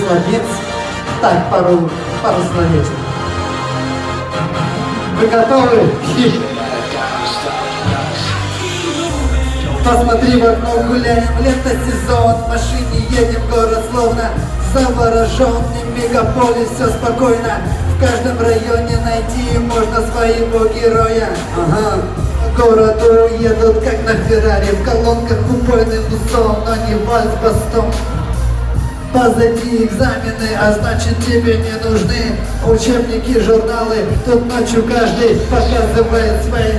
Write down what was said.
молодец. Так, пару словечек. Вы готовы? Посмотри в окно, гуляем, лето, сезон. В машине едем, город словно завороженный. Мегаполис, все спокойно. В каждом районе найти можно своего героя. Ага. По городу едут как на Феррари. В колонках убойный мусон, но не вальс-бастон. Позади экзамены, а значит тебе не нужны учебники, журналы. Тут ночью каждый показывает свои